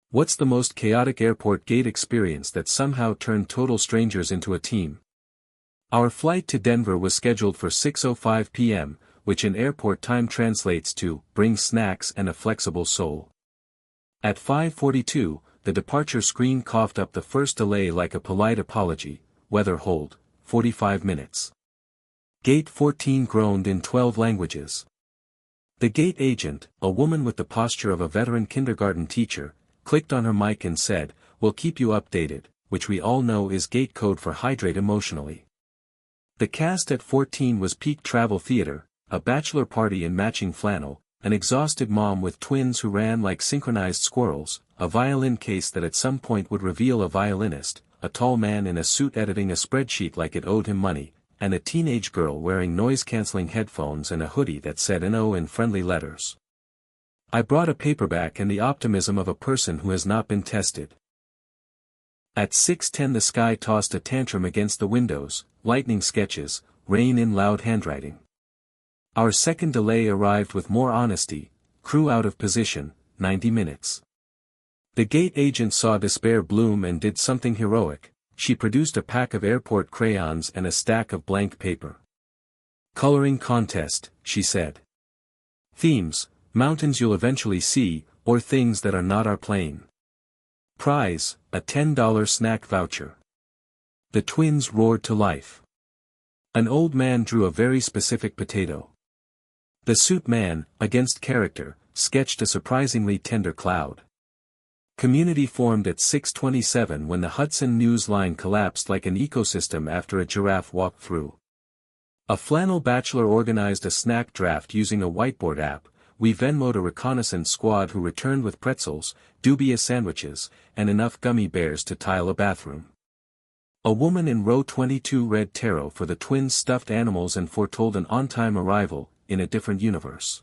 What's the most chaotic airport gate experience that somehow turned total strangers into a team? Our flight to Denver was scheduled for 6:05 p.m., which in airport time translates to, bring snacks and a flexible soul. At 5:42, the departure screen coughed up the first delay like a polite apology, weather hold, 45 minutes. Gate 14 groaned in 12 languages. The gate agent, a woman with the posture of a veteran kindergarten teacher, clicked on her mic and said, "We'll keep you updated," which we all know is gate code for hydrate emotionally. The cast at 14 was peak travel theater, a bachelor party in matching flannel, an exhausted mom with twins who ran like synchronized squirrels, a violin case that at some point would reveal a violinist, a tall man in a suit editing a spreadsheet like it owed him money, and a teenage girl wearing noise-canceling headphones and a hoodie that said "No" in friendly letters. I brought a paperback and the optimism of a person who has not been tested. At 6:10 the sky tossed a tantrum against the windows, lightning sketches, rain in loud handwriting. Our second delay arrived with more honesty, crew out of position, 90 minutes. The gate agent saw despair bloom and did something heroic. She produced a pack of airport crayons and a stack of blank paper. "Coloring contest," she said. "Themes, mountains you'll eventually see, or things that are not our plane. Prize, a $10 snack voucher." The twins roared to life. An old man drew a very specific potato. The suit man, against character, sketched a surprisingly tender cloud. Community formed at 6:27 when the Hudson News line collapsed like an ecosystem after a giraffe walked through. A flannel bachelor organized a snack draft using a whiteboard app. We Venmo'd a reconnaissance squad who returned with pretzels, dubious sandwiches, and enough gummy bears to tile a bathroom. A woman in row 22 read tarot for the twins' stuffed animals and foretold an on-time arrival, in a different universe.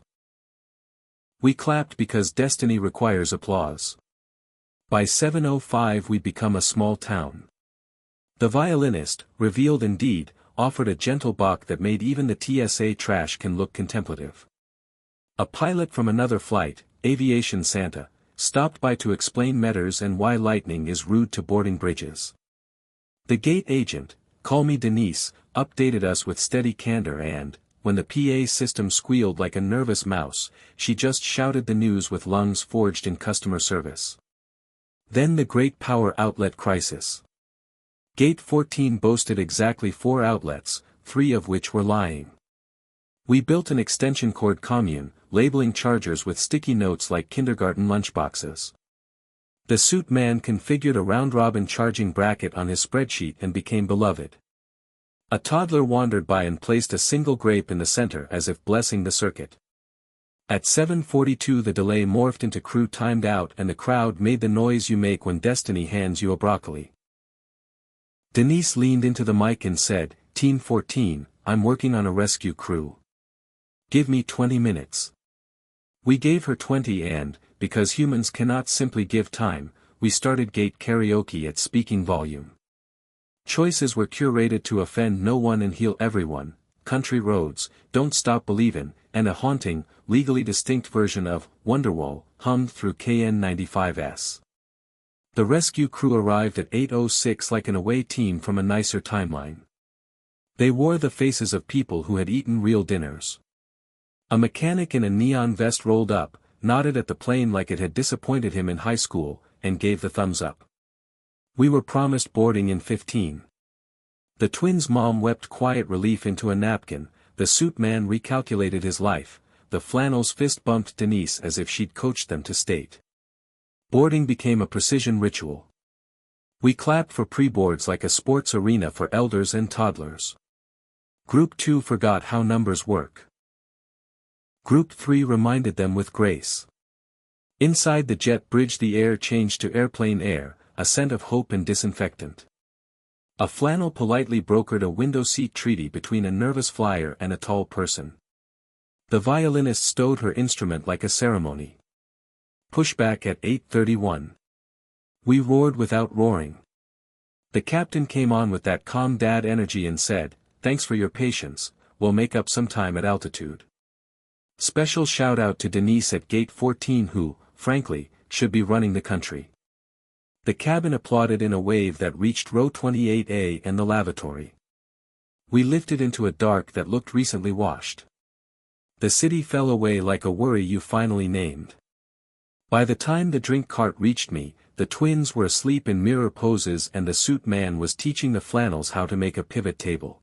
We clapped because destiny requires applause. By 7:05 we'd become a small town. The violinist, revealed indeed, offered a gentle bach that made even the TSA trash can look contemplative. A pilot from another flight, Aviation Santa, stopped by to explain metres and why lightning is rude to boarding bridges. The gate agent, call me Denise, updated us with steady candor and, when the PA system squealed like a nervous mouse, she just shouted the news with lungs forged in customer service. Then the great power outlet crisis. Gate 14 boasted exactly 4 outlets, 3 of which were lying. We built an extension cord commune, labeling chargers with sticky notes like kindergarten lunchboxes. The suit man configured a round-robin charging bracket on his spreadsheet and became beloved. A toddler wandered by and placed a single grape in the center as if blessing the circuit. At 7:42 the delay morphed into crew timed out and the crowd made the noise you make when destiny hands you a broccoli. Denise leaned into the mic and said, "Team 14, I'm working on a rescue crew. Give me 20 minutes. We gave her 20 and, because humans cannot simply give time, we started gate karaoke at speaking volume. Choices were curated to offend no one and heal everyone: Country Roads, Don't Stop Believin', and a haunting, legally distinct version of Wonderwall, hummed through KN95S. The rescue crew arrived at 8:06 like an away team from a nicer timeline. They wore the faces of people who had eaten real dinners. A mechanic in a neon vest rolled up, nodded at the plane like it had disappointed him in high school, and gave the thumbs up. We were promised boarding in 15. The twins' mom wept quiet relief into a napkin, the suit man recalculated his life, the flannels fist-bumped Denise as if she'd coached them to state. Boarding became a precision ritual. We clapped for pre-boards like a sports arena for elders and toddlers. Group 2 forgot how numbers work. Group 3 reminded them with grace. Inside the jet bridge the air changed to airplane air, a scent of hope and disinfectant. A flannel politely brokered a window seat treaty between a nervous flyer and a tall person. The violinist stowed her instrument like a ceremony. Pushback at 8:31. We roared without roaring. The captain came on with that calm dad energy and said, "Thanks for your patience, we'll make up some time at altitude." Special shout out to Denise at Gate 14 who, frankly, should be running the country. The cabin applauded in a wave that reached row 28A and the lavatory. We lifted into a dark that looked recently washed. The city fell away like a worry you finally named. By the time the drink cart reached me, the twins were asleep in mirror poses and the suit man was teaching the flannels how to make a pivot table.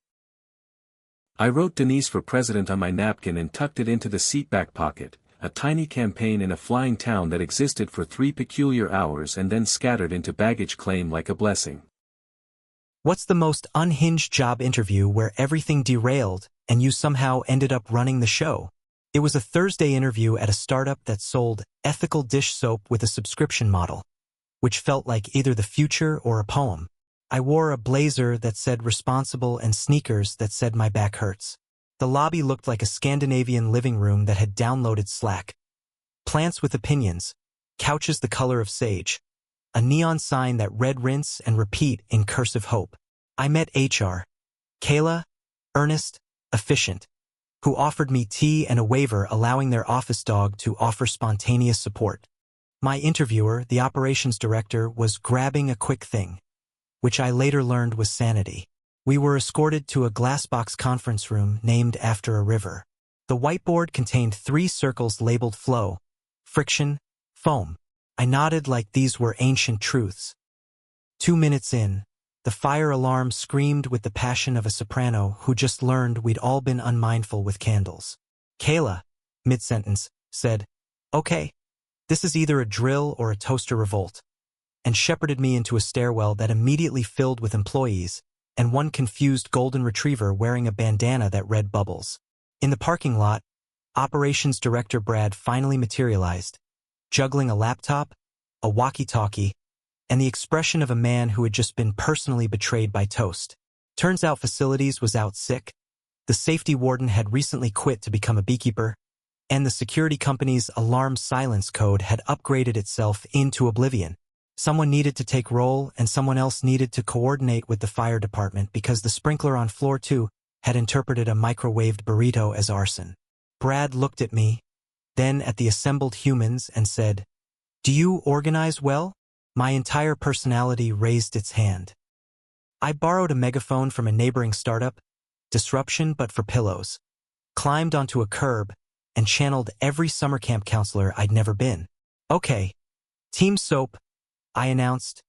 I wrote Denise for president on my napkin and tucked it into the seatback pocket, a tiny campaign in a flying town that existed for 3 peculiar hours and then scattered into baggage claim like a blessing. What's the most unhinged job interview where everything derailed and you somehow ended up running the show? It was a Thursday interview at a startup that sold ethical dish soap with a subscription model, which felt like either the future or a poem. I wore a blazer that said responsible and sneakers that said my back hurts. The lobby looked like a Scandinavian living room that had downloaded Slack. Plants with opinions, couches the color of sage, a neon sign that read rinse and repeat in cursive hope. I met HR, Kayla, earnest, efficient, who offered me tea and a waiver allowing their office dog to offer spontaneous support. My interviewer, the operations director, was grabbing a quick thing, which I later learned was sanity. We were escorted to a glassbox conference room named after a river. The whiteboard contained 3 circles labeled flow, friction, foam. I nodded like these were ancient truths. 2 minutes in, the fire alarm screamed with the passion of a soprano who just learned we'd all been unmindful with candles. Kayla, mid-sentence, said, "Okay, this is either a drill or a toaster revolt," and shepherded me into a stairwell that immediately filled with employees, and one confused golden retriever wearing a bandana that read bubbles. In the parking lot, operations director Brad finally materialized, juggling a laptop, a walkie-talkie, and the expression of a man who had just been personally betrayed by toast. Turns out facilities was out sick, the safety warden had recently quit to become a beekeeper, and the security company's alarm silence code had upgraded itself into oblivion. Someone needed to take roll and someone else needed to coordinate with the fire department because the sprinkler on floor 2 had interpreted a microwaved burrito as arson. Brad looked at me, then at the assembled humans and said, "Do you organize well?" My entire personality raised its hand. I borrowed a megaphone from a neighboring startup, disruption but for pillows, climbed onto a curb, and channeled every summer camp counselor I'd never been. "Okay, Team Soap," I announced.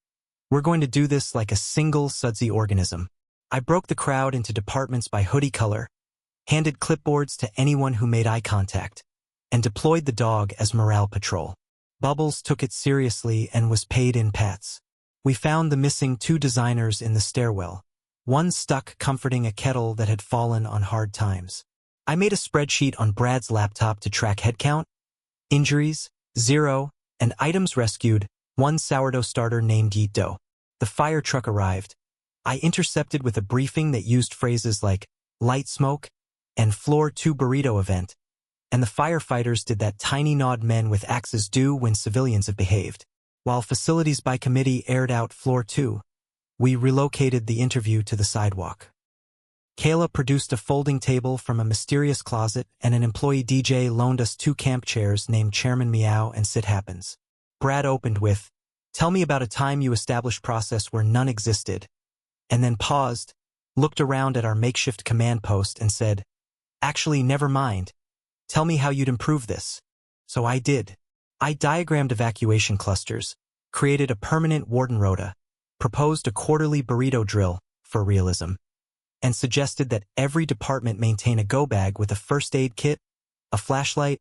"We're going to do this like a single sudsy organism." I broke the crowd into departments by hoodie color, handed clipboards to anyone who made eye contact, and deployed the dog as morale patrol. Bubbles took it seriously and was paid in pats. We found the missing 2 designers in the stairwell, one stuck comforting a kettle that had fallen on hard times. I made a spreadsheet on Brad's laptop to track headcount, injuries, 0, and items rescued, 1 sourdough starter named Yeet Dough. The fire truck arrived. I intercepted with a briefing that used phrases like light smoke and floor 2 burrito event, and the firefighters did that tiny nod men with axes do when civilians have behaved. While facilities by committee aired out floor 2, we relocated the interview to the sidewalk. Kayla produced a folding table from a mysterious closet and an employee DJ loaned us 2 camp chairs named Chairman Meow and Sit Happens. Brad opened with, "Tell me about a time you established process where none existed," and then paused, looked around at our makeshift command post and said, "Actually, never mind. Tell me how you'd improve this." So I did. I diagrammed evacuation clusters, created a permanent warden rota, proposed a quarterly burrito drill for realism, and suggested that every department maintain a go bag with a first aid kit, a flashlight,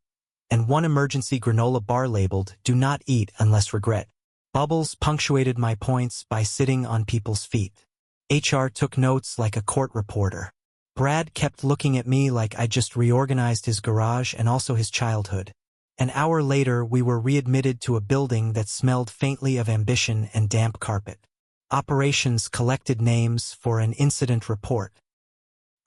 and 1 emergency granola bar labeled "Do not eat unless regret." Bubbles punctuated my points by sitting on people's feet. HR took notes like a court reporter. Brad kept looking at me like I just reorganized his garage and also his childhood. An hour later, we were readmitted to a building that smelled faintly of ambition and damp carpet. Operations collected names for an incident report.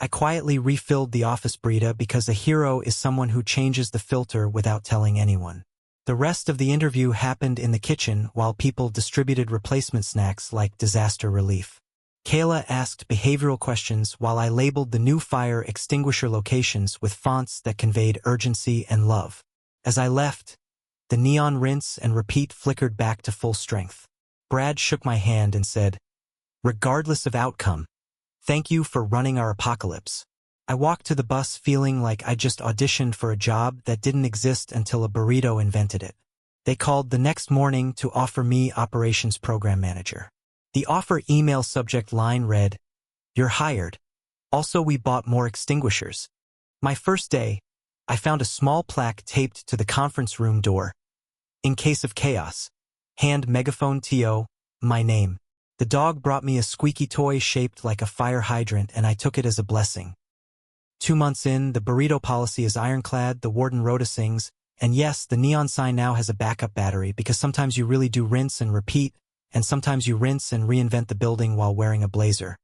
I quietly refilled the office Brita because a hero is someone who changes the filter without telling anyone. The rest of the interview happened in the kitchen while people distributed replacement snacks like disaster relief. Kayla asked behavioral questions while I labeled the new fire extinguisher locations with fonts that conveyed urgency and love. As I left, the neon rinse and repeat flickered back to full strength. Brad shook my hand and said, "Regardless of outcome, thank you for running our apocalypse." I walked to the bus feeling like I just auditioned for a job that didn't exist until a burrito invented it. They called the next morning to offer me Operations Program Manager. The offer email subject line read, "You're hired. Also, we bought more extinguishers." My first day, I found a small plaque taped to the conference room door. "In case of chaos, hand megaphone TO, my name." The dog brought me a squeaky toy shaped like a fire hydrant, and I took it as a blessing. 2 months in, the burrito policy is ironclad, the warden rota sings, and yes, the neon sign now has a backup battery because sometimes you really do rinse and repeat, and sometimes you rinse and reinvent the building while wearing a blazer.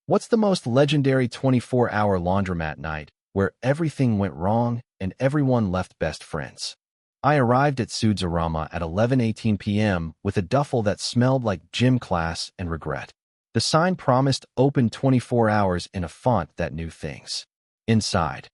What's the most legendary 24-hour laundromat night where everything went wrong and everyone left best friends? I arrived at Laundromat at 11:18 p.m. with a duffel that smelled like gym class and regret. The sign promised open 24 hours in a font that knew things. Inside,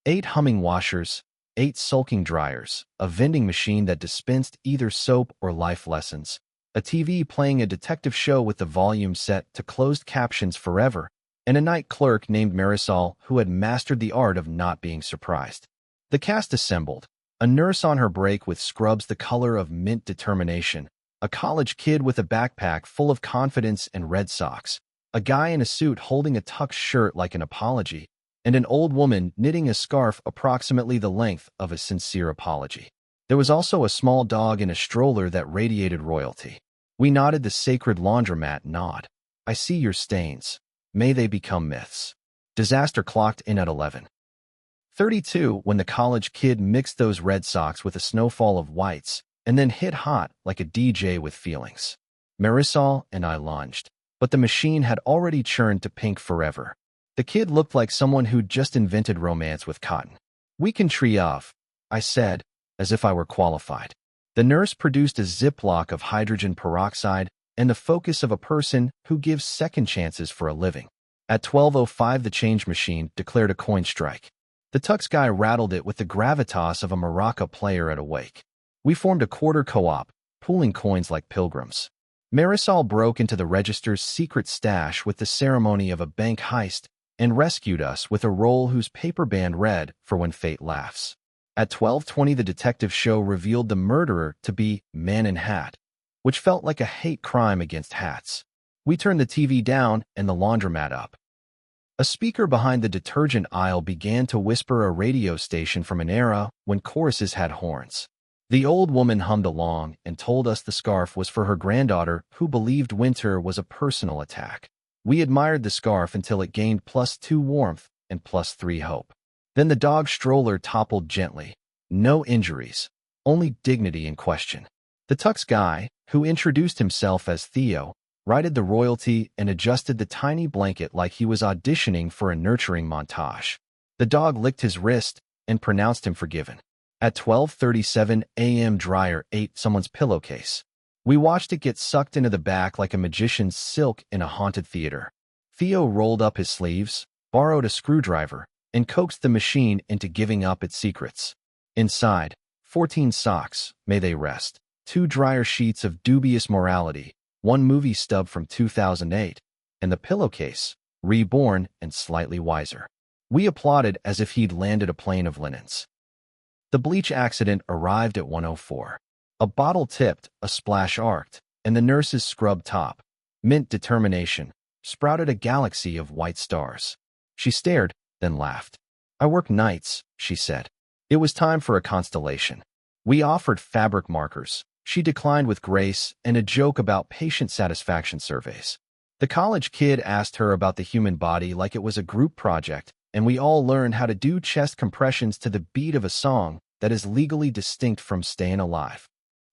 8 humming washers, 8 sulking dryers, a vending machine that dispensed either soap or life lessons, a TV playing a detective show with the volume set to closed captions forever, and a night clerk named Marisol who had mastered the art of not being surprised. The cast assembled, a nurse on her break with scrubs the color of mint determination, a college kid with a backpack full of confidence and red socks, a guy in a suit holding a tucked shirt like an apology, and an old woman knitting a scarf approximately the length of a sincere apology. There was also a small dog in a stroller that radiated royalty. We nodded the sacred laundromat nod. "I see your stains. May they become myths." Disaster clocked in at 11:32 when the college kid mixed those red socks with a snowfall of whites and then hit hot like a DJ with feelings. Marisol and I lunged, but the machine had already churned to pink forever. The kid looked like someone who'd just invented romance with cotton. "We can tree off," I said, as if I were qualified. The nurse produced a Ziploc of hydrogen peroxide and the focus of a person who gives second chances for a living. At 12:05, the change machine declared a coin strike. The tux guy rattled it with the gravitas of a maraca player at a wake. We formed a quarter co-op, pooling coins like pilgrims. Marisol broke into the register's secret stash with the ceremony of a bank heist and rescued us with a roll whose paper band read, "For when fate laughs." At 12:20, the detective show revealed the murderer to be Man in Hat, which felt like a hate crime against hats. We turned the TV down and the laundromat up. A speaker behind the detergent aisle began to whisper a radio station from an era when choruses had horns. The old woman hummed along and told us the scarf was for her granddaughter who believed winter was a personal attack. We admired the scarf until it gained +2 warmth and +3 hope. Then the dog stroller toppled gently. No injuries, only dignity in question. The tux guy, who introduced himself as Theo, righted the royalty and adjusted the tiny blanket like he was auditioning for a nurturing montage. The dog licked his wrist and pronounced him forgiven. At 12:37 a.m., dryer ate someone's pillowcase. We watched it get sucked into the back like a magician's silk in a haunted theater. Theo rolled up his sleeves, borrowed a screwdriver, and coaxed the machine into giving up its secrets. Inside, 14 socks, may they rest, 2 dryer sheets of dubious morality, 1 movie stub from 2008, and the pillowcase, reborn and slightly wiser. We applauded as if he'd landed a plane of linens. The bleach accident arrived at 1:04. A bottle tipped, a splash arced, and the nurse's scrub top, mint determination, sprouted a galaxy of white stars. She stared, then laughed. "I work nights," she said. It was time for a constellation. We offered fabric markers. She declined with grace and a joke about patient satisfaction surveys. The college kid asked her about the human body like it was a group project, and we all learned how to do chest compressions to the beat of a song that is legally distinct from Stayin' Alive.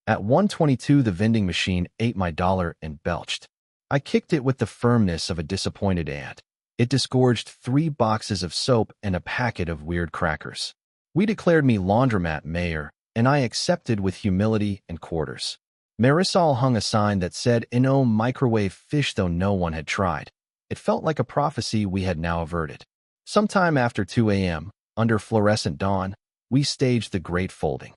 At 1:22, the vending machine ate my dollar and belched. I kicked it with the firmness of a disappointed ant. It disgorged 3 boxes of soap and a packet of weird crackers. We declared me laundromat mayor, and I accepted with humility and quarters. Marisol hung a sign that said, "No microwave fish," though no one had tried. It felt like a prophecy we had now averted. Sometime after 2 a.m., under fluorescent dawn, we staged the great folding.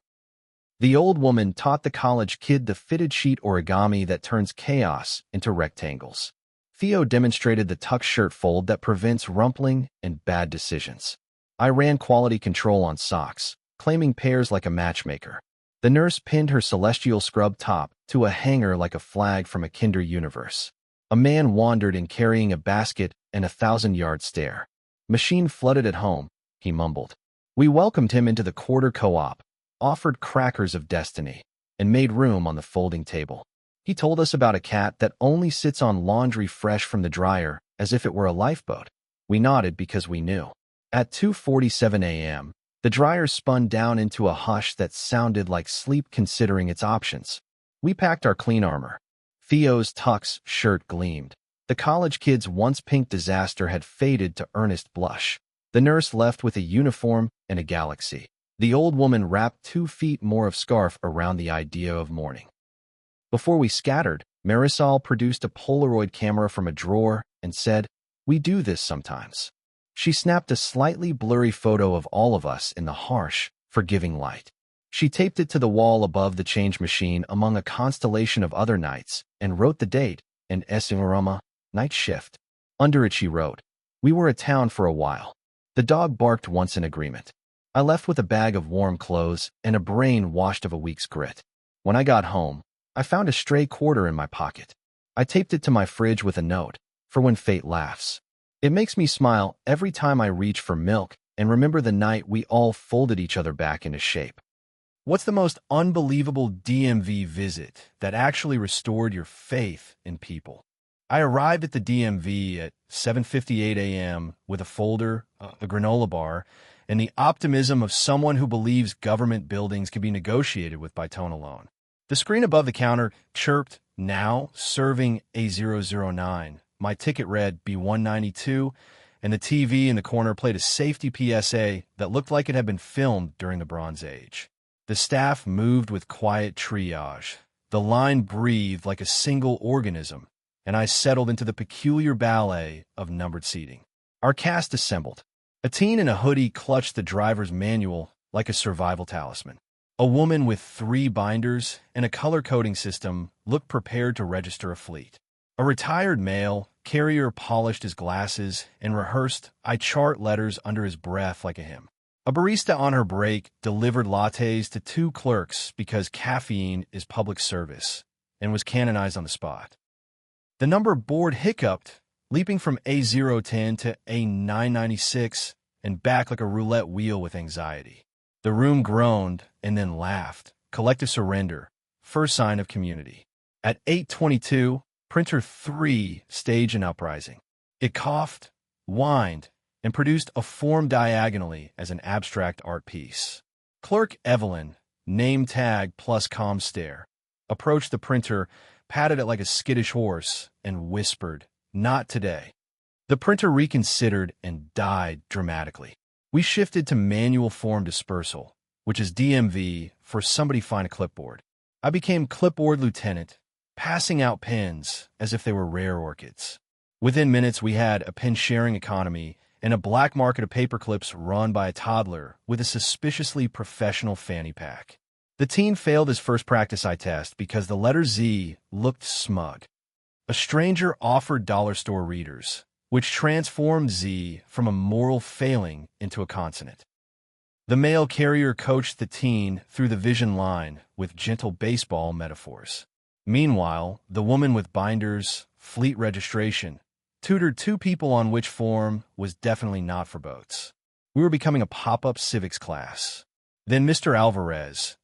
The old woman taught the college kid the fitted sheet origami that turns chaos into rectangles. Theo demonstrated the tuck shirt fold that prevents rumpling and bad decisions. I ran quality control on socks, claiming pairs like a matchmaker. The nurse pinned her celestial scrub top to a hanger like a flag from a kinder universe. A man wandered in carrying a basket and a 1,000-yard stare. Machine flooded at home, he mumbled. We welcomed him into the quarter co-op, offered crackers of destiny, and made room on the folding table. He told us about a cat that only sits on laundry fresh from the dryer as if it were a lifeboat. We nodded because we knew. At 2:47 a.m., the dryer spun down into a hush that sounded like sleep considering its options. We packed our clean armor. Theo's tux shirt gleamed. The college kid's once pink disaster had faded to earnest blush. The nurse left with a uniform and a galaxy. The old woman wrapped 2 feet more of scarf around the idea of mourning. Before we scattered, Marisol produced a Polaroid camera from a drawer and said, "We do this sometimes." She snapped a slightly blurry photo of all of us in the harsh, forgiving light. She taped it to the wall above the change machine among a constellation of other nights and wrote the date and Laundromat, night shift. Under it she wrote, "We were a town for a while." The dog barked once in agreement. I left with a bag of warm clothes and a brain washed of a week's grit. When I got home, I found a stray quarter in my pocket. I taped it to my fridge with a note, for when fate laughs. It makes me smile every time I reach for milk and remember the night we all folded each other back into shape. What's the most unbelievable DMV visit that actually restored your faith in people? I arrived at the DMV at 7:58 a.m. with a folder, a granola bar, and the optimism of someone who believes government buildings can be negotiated with by tone alone. The screen above the counter chirped, "Now serving A009." My ticket read B192, and the TV in the corner played a safety PSA that looked like it had been filmed during the Bronze Age. The staff moved with quiet triage. The line breathed like a single organism, and I settled into the peculiar ballet of numbered seating. Our cast assembled. A teen in a hoodie clutched the driver's manual like a survival talisman. A woman with 3 binders and a color coding system looked prepared to register a fleet. A retired male carrier polished his glasses and rehearsed "I chart letters" under his breath like a hymn. A barista on her break delivered lattes to 2 clerks because caffeine is public service and was canonized on the spot. The number board hiccuped, leaping from A010 to A996 and back like a roulette wheel with anxiety. The room groaned and then laughed. Collective surrender, first sign of community. At 8:22, printer 3 staged an uprising. It coughed, whined, and produced a form diagonally as an abstract art piece. Clerk Evelyn, name tag plus calm stare, approached the printer, patted it like a skittish horse, and whispered, "Not today." The printer reconsidered and died dramatically. We shifted to manual form dispersal, which is DMV for somebody find a clipboard. I became clipboard lieutenant, passing out pens as if they were rare orchids. Within minutes, we had a pen-sharing economy and a black market of paperclips run by a toddler with a suspiciously professional fanny pack. The teen failed his first practice eye test because the letter Z looked smug. A stranger offered dollar store readers, which transformed Z from a moral failing into a consonant. The mail carrier coached the teen through the vision line with gentle baseball metaphors. Meanwhile, the woman with binders, fleet registration, tutored 2 people on which form was definitely not for boats. We were becoming a pop-up civics class. Then Mr. Alvarez,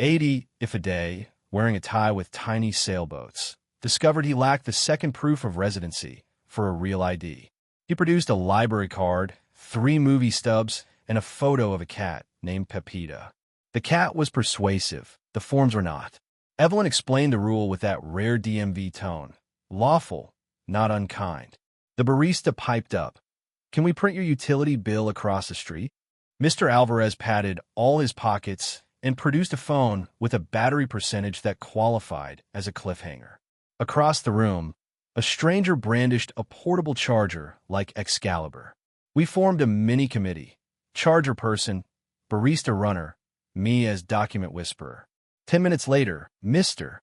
80 if a day, wearing a tie with tiny sailboats, discovered he lacked the second proof of residency for a real ID. He produced a library card, 3 movie stubs, and a photo of a cat named Pepita. The cat was persuasive, the forms were not. Evelyn explained the rule with that rare DMV tone. Lawful, not unkind. The barista piped up. "Can we print your utility bill across the street?" Mr. Alvarez patted all his pockets and produced a phone with a battery percentage that qualified as a cliffhanger. Across the room, a stranger brandished a portable charger like Excalibur. We formed a mini-committee. Charger person, barista runner, me as document whisperer. 10 minutes later, Mr.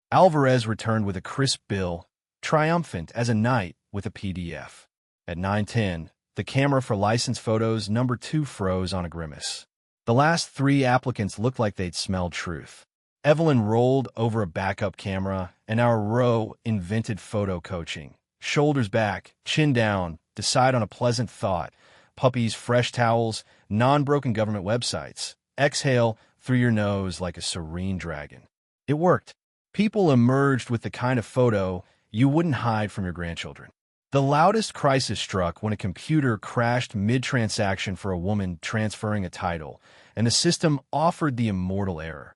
Alvarez returned with a crisp bill, triumphant as a knight with a PDF. At 9:10, the camera for license photos number 2 froze on a grimace. The last 3 applicants looked like they'd smelled truth. Evelyn rolled over a backup camera, and our row invented photo coaching. Shoulders back, chin down, decide on a pleasant thought. Puppies, fresh towels, non-broken government websites. Exhale through your nose like a serene dragon. It worked. People emerged with the kind of photo you wouldn't hide from your grandchildren. The loudest crisis struck when a computer crashed mid-transaction for a woman transferring a title, and the system offered the immortal error.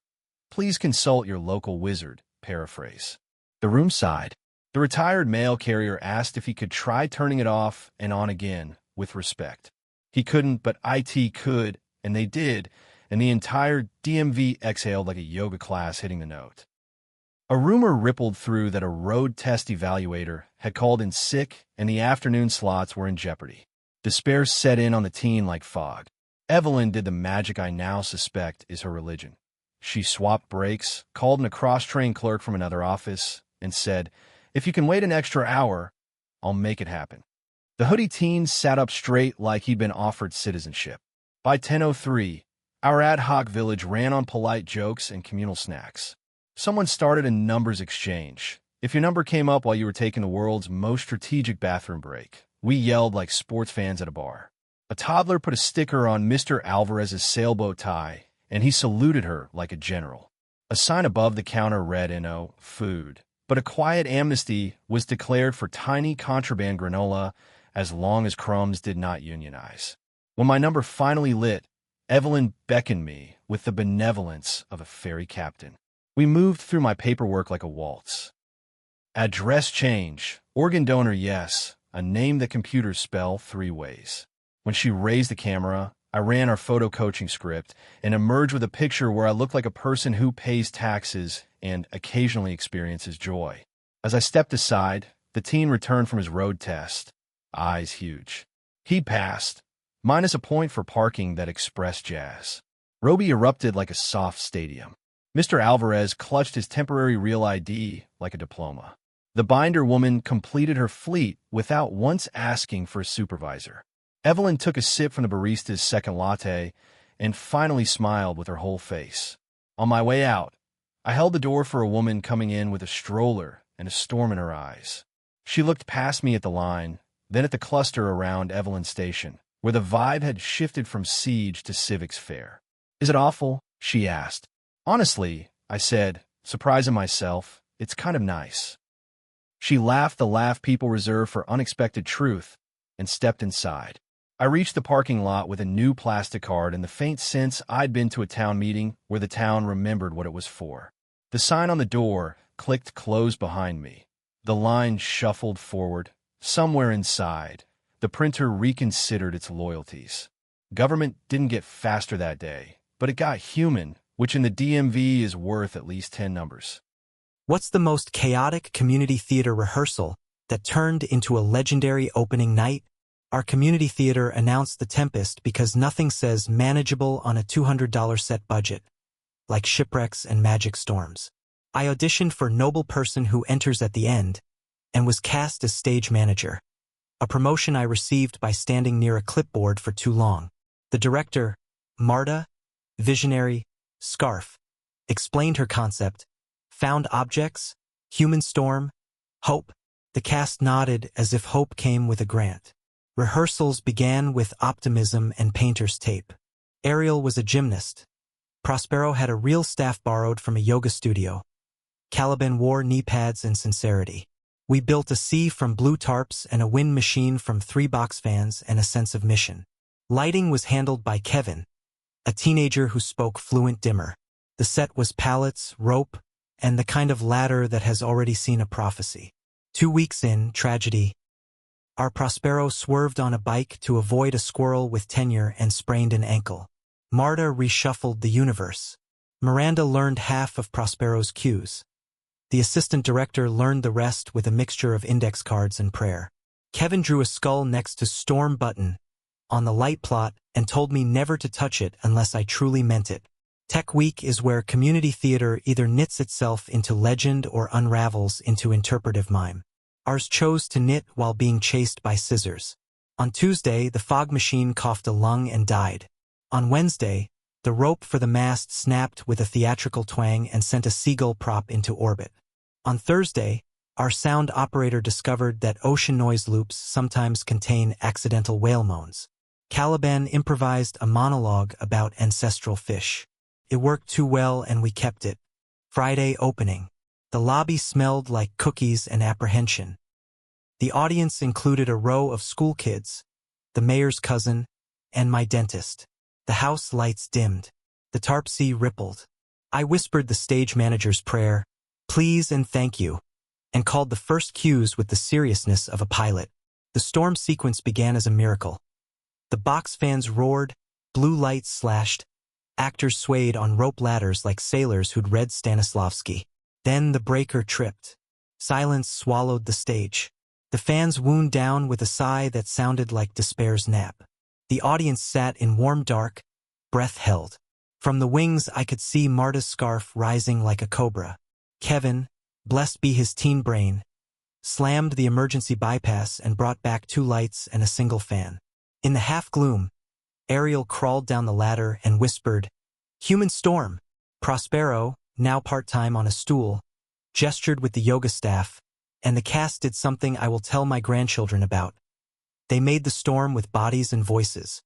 Please consult your local wizard, paraphrase. The room sighed. The retired mail carrier asked if he could try turning it off and on again, with respect. He couldn't, but IT could, and they did, and the entire DMV exhaled like a yoga class hitting the note. A rumor rippled through that a road test evaluator had called in sick and the afternoon slots were in jeopardy. Despair set in on the teen like fog. Evelyn did the magic I now suspect is her religion. She swapped brakes, called in a cross-trained clerk from another office, and said, "If you can wait an extra hour, I'll make it happen." The hoodie teen sat up straight like he'd been offered citizenship. By 10:03, our ad hoc village ran on polite jokes and communal snacks. Someone started a numbers exchange. If your number came up while you were taking the world's most strategic bathroom break, we yelled like sports fans at a bar. A toddler put a sticker on Mr. Alvarez's sailboat tie, and he saluted her like a general. A sign above the counter read "No food," but a quiet amnesty was declared for tiny contraband granola as long as crumbs did not unionize. When my number finally lit, Evelyn beckoned me with the benevolence of a ferry captain. We moved through my paperwork like a waltz. Address change, organ donor yes, a name that computers spell 3 ways. When she raised the camera, I ran our photo coaching script and emerged with a picture where I looked like a person who pays taxes and occasionally experiences joy. As I stepped aside, the teen returned from his road test, eyes huge. He passed, minus a point for parking that expressed jazz. Roby erupted like a soft stadium. Mr. Alvarez clutched his temporary real ID like a diploma. The binder woman completed her fleet without once asking for a supervisor. Evelyn took a sip from the barista's second latte and finally smiled with her whole face. On my way out, I held the door for a woman coming in with a stroller and a storm in her eyes. She looked past me at the line, then at the cluster around Evelyn Station, where the vibe had shifted from siege to civics fair. "Is it awful?" she asked. "Honestly," I said, surprising myself, "it's kind of nice." She laughed the laugh people reserve for unexpected truth and stepped inside. I reached the parking lot with a new plastic card and the faint sense I'd been to a town meeting where the town remembered what it was for. The sign on the door clicked close behind me. The line shuffled forward. Somewhere inside, the printer reconsidered its loyalties. Government didn't get faster that day, but it got human, which in the DMV is worth at least 10 numbers. What's the most chaotic community theater rehearsal that turned into a legendary opening night? Our community theater announced The Tempest because nothing says manageable on a $200 set budget, like shipwrecks and magic storms. I auditioned for Noble Person Who Enters at the End and was cast as stage manager, a promotion I received by standing near a clipboard for too long. The director, Marta, visionary, scarf, explained her concept, found objects, human storm, hope. The cast nodded as if hope came with a grant. Rehearsals began with optimism and painter's tape. Ariel was a gymnast. Prospero had a real staff borrowed from a yoga studio. Caliban wore knee pads and sincerity. We built a sea from blue tarps and a wind machine from 3 box fans and a sense of mission. Lighting was handled by Kevin, a teenager who spoke fluent dimmer. The set was pallets, rope, and the kind of ladder that has already seen a prophecy. 2 weeks in, tragedy. Our Prospero swerved on a bike to avoid a squirrel with tenure and sprained an ankle. Marta reshuffled the universe. Miranda learned half of Prospero's cues. The assistant director learned the rest with a mixture of index cards and prayer. Kevin drew a skull next to Storm Button on the light plot and told me never to touch it unless I truly meant it. Tech Week is where community theater either knits itself into legend or unravels into interpretive mime. Ours chose to knit while being chased by scissors. On Tuesday, the fog machine coughed a lung and died. On Wednesday, the rope for the mast snapped with a theatrical twang and sent a seagull prop into orbit. On Thursday, our sound operator discovered that ocean noise loops sometimes contain accidental whale moans. Caliban improvised a monologue about ancestral fish. It worked too well and we kept it. Friday opening. The lobby smelled like cookies and apprehension. The audience included a row of school kids, the mayor's cousin, and my dentist. The house lights dimmed. The tarp-sea rippled. I whispered the stage manager's prayer, please and thank you, and called the first cues with the seriousness of a pilot. The storm sequence began as a miracle. The box fans roared, blue lights slashed, actors swayed on rope ladders like sailors who'd read Stanislavski. Then the breaker tripped. Silence swallowed the stage. The fans wound down with a sigh that sounded like despair's nap. The audience sat in warm dark, breath held. From the wings I could see Marta's scarf rising like a cobra. Kevin, blessed be his teen brain, slammed the emergency bypass and brought back 2 lights and a single fan. In the half-gloom, Ariel crawled down the ladder and whispered, "Human storm." Prospero, now part-time on a stool, gestured with the yoga staff, and the cast did something I will tell my grandchildren about. They made the storm with bodies and voices.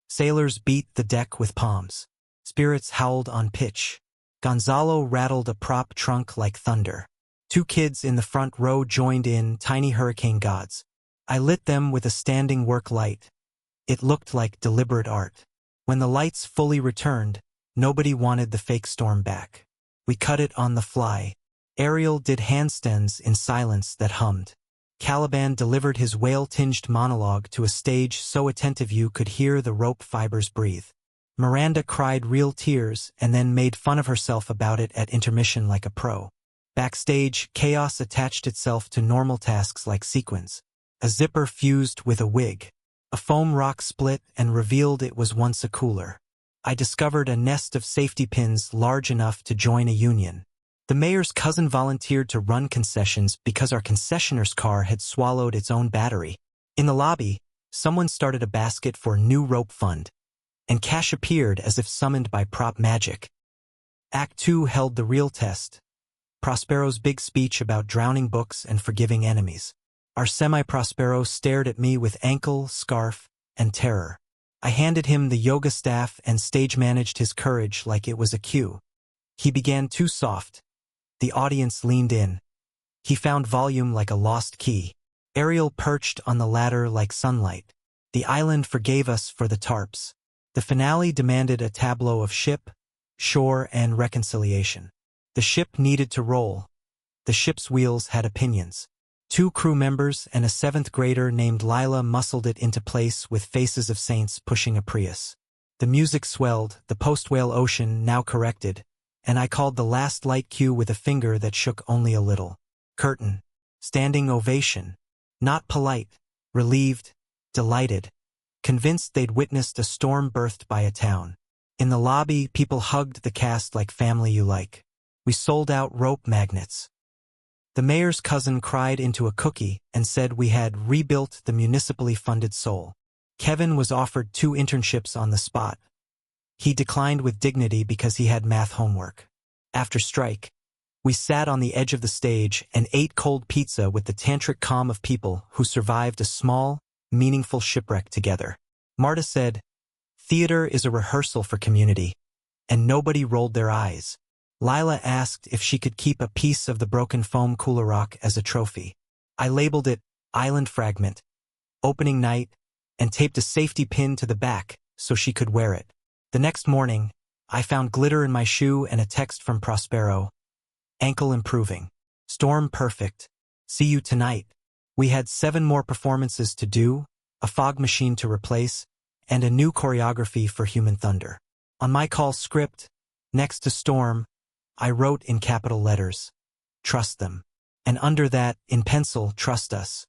Sailors beat the deck with palms. Spirits howled on pitch. Gonzalo rattled a prop trunk like thunder. 2 kids in the front row joined in, tiny hurricane gods. I lit them with a standing work light. It looked like deliberate art. When the lights fully returned, nobody wanted the fake storm back. We cut it on the fly. Ariel did handstands in silence that hummed. Caliban delivered his whale-tinged monologue to a stage so attentive you could hear the rope fibers breathe. Miranda cried real tears and then made fun of herself about it at intermission like a pro. Backstage, chaos attached itself to normal tasks like sequins. A zipper fused with a wig. A foam rock split and revealed it was once a cooler. I discovered a nest of safety pins large enough to join a union. The mayor's cousin volunteered to run concessions because our concessioner's car had swallowed its own battery. In the lobby, someone started a basket for new rope fund, and cash appeared as if summoned by prop magic. Act 2 held the real test. Prospero's big speech about drowning books and forgiving enemies. Our semi-Prospero stared at me with ankle, scarf, and terror. I handed him the yoga staff and stage-managed his courage like it was a cue. He began too soft. The audience leaned in. He found volume like a lost key. Ariel perched on the ladder like sunlight. The island forgave us for the tarps. The finale demanded a tableau of ship, shore, and reconciliation. The ship needed to roll. The ship's wheels had opinions. 2 crew members and a 7th grader named Lila muscled it into place with faces of saints pushing a Prius. The music swelled, the post-whale ocean now corrected, and I called the last light cue with a finger that shook only a little. Curtain. Standing ovation. Not polite. Relieved. Delighted. Convinced they'd witnessed a storm birthed by a town. In the lobby, people hugged the cast like family you like. We sold out rope magnets. The mayor's cousin cried into a cookie and said we had rebuilt the municipally funded soul. Kevin was offered 2 internships on the spot. He declined with dignity because he had math homework. After strike, we sat on the edge of the stage and ate cold pizza with the tantric calm of people who survived a small, meaningful shipwreck together. Marta said, "Theater is a rehearsal for community," and nobody rolled their eyes. Lila asked if she could keep a piece of the broken foam cooler rock as a trophy. I labeled it Island Fragment, opening night, and taped a safety pin to the back so she could wear it. The next morning, I found glitter in my shoe and a text from Prospero. Ankle improving. Storm perfect. See you tonight. We had 7 more performances to do, a fog machine to replace, and a new choreography for Human Thunder. On my call script, next to storm, I wrote in capital letters, "Trust them." And under that, in pencil, "Trust us."